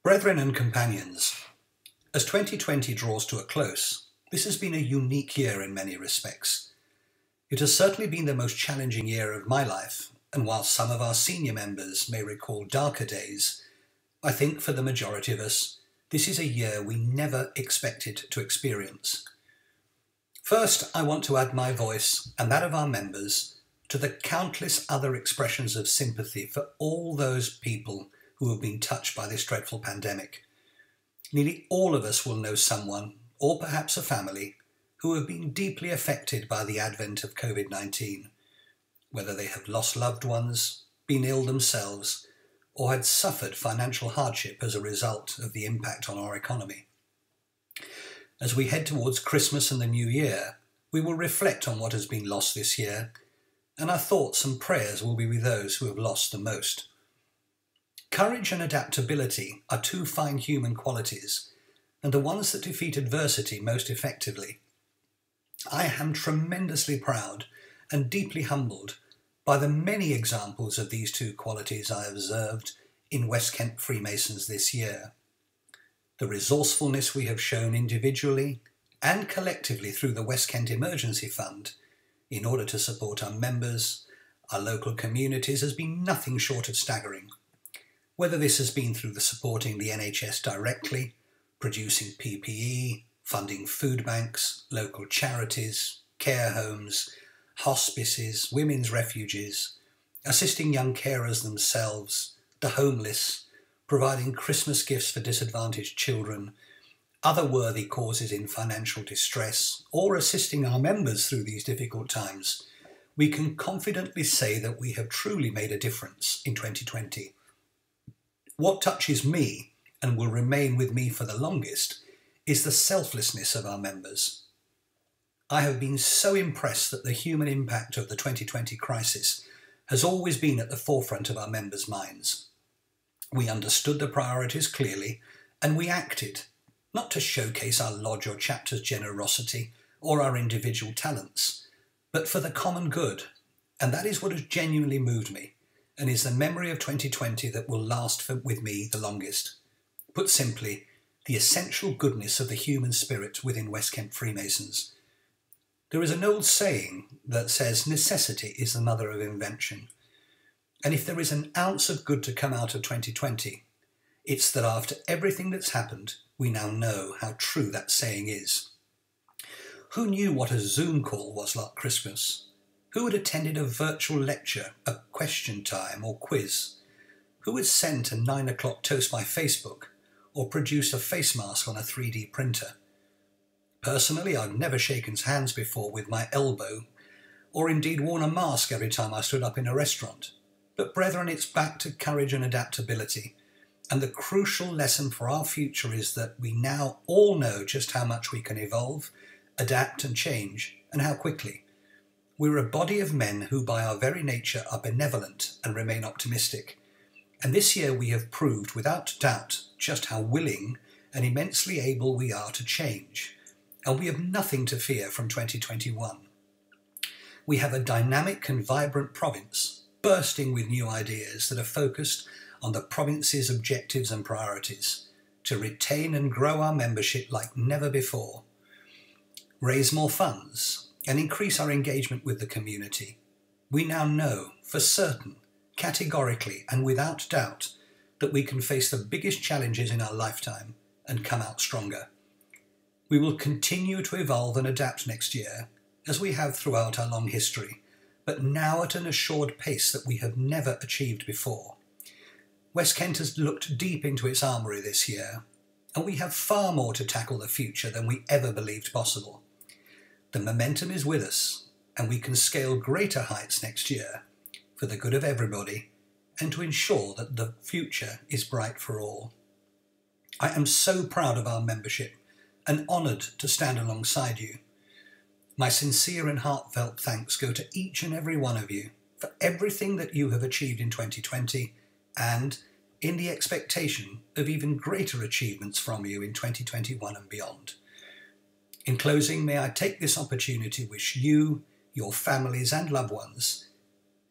Brethren and companions, as 2020 draws to a close, this has been a unique year in many respects. It has certainly been the most challenging year of my life, and while some of our senior members may recall darker days, I think for the majority of us, this is a year we never expected to experience. First, I want to add my voice and that of our members to the countless other expressions of sympathy for all those people who have been touched by this dreadful pandemic. Nearly all of us will know someone, or perhaps a family, who have been deeply affected by the advent of COVID-19, whether they have lost loved ones, been ill themselves, or had suffered financial hardship as a result of the impact on our economy. As we head towards Christmas and the New Year, we will reflect on what has been lost this year, and our thoughts and prayers will be with those who have lost the most. Courage and adaptability are two fine human qualities, and the ones that defeat adversity most effectively. I am tremendously proud and deeply humbled by the many examples of these two qualities I observed in West Kent Freemasons this year. The resourcefulness we have shown individually and collectively through the West Kent Emergency Fund in order to support our members, our local communities, has been nothing short of staggering. Whether this has been through the supporting the NHS directly, producing PPE, funding food banks, local charities, care homes, hospices, women's refuges, assisting young carers themselves, the homeless, providing Christmas gifts for disadvantaged children, other worthy causes in financial distress, or assisting our members through these difficult times, we can confidently say that we have truly made a difference in 2020. What touches me, and will remain with me for the longest, is the selflessness of our members. I have been so impressed that the human impact of the 2020 crisis has always been at the forefront of our members' minds. We understood the priorities clearly, and we acted, not to showcase our lodge or chapter's generosity or our individual talents, but for the common good, and that is what has genuinely moved me, and is the memory of 2020 that will last with me the longest. Put simply, the essential goodness of the human spirit within West Kent Freemasons. There is an old saying that says necessity is the mother of invention. And if there is an ounce of good to come out of 2020, it's that after everything that's happened, we now know how true that saying is. Who knew what a Zoom call was like Christmas? Who had attended a virtual lecture, a question time or quiz? Who had sent a 9 o'clock toast by Facebook or produced a face mask on a 3D printer? Personally, I've never shaken hands before with my elbow, or indeed worn a mask every time I stood up in a restaurant. But brethren, it's back to courage and adaptability. And the crucial lesson for our future is that we now all know just how much we can evolve, adapt and change, and how quickly. We're a body of men who by our very nature are benevolent and remain optimistic. And this year we have proved without doubt just how willing and immensely able we are to change. And we have nothing to fear from 2021. We have a dynamic and vibrant province, bursting with new ideas that are focused on the province's objectives and priorities to retain and grow our membership like never before, raise more funds and increase our engagement with the community. We now know for certain, categorically and without doubt, that we can face the biggest challenges in our lifetime and come out stronger. We will continue to evolve and adapt next year, as we have throughout our long history, but now at an assured pace that we have never achieved before. West Kent has looked deep into its armoury this year, and we have far more to tackle the future than we ever believed possible. The momentum is with us, and we can scale greater heights next year for the good of everybody and to ensure that the future is bright for all. I am so proud of our membership and honoured to stand alongside you. My sincere and heartfelt thanks go to each and every one of you for everything that you have achieved in 2020 and in the expectation of even greater achievements from you in 2021 and beyond. In closing, may I take this opportunity to wish you, your families and loved ones,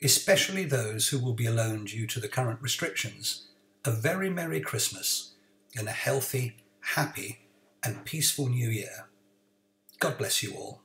especially those who will be alone due to the current restrictions, a very Merry Christmas in a healthy, happy, and peaceful new year. God bless you all.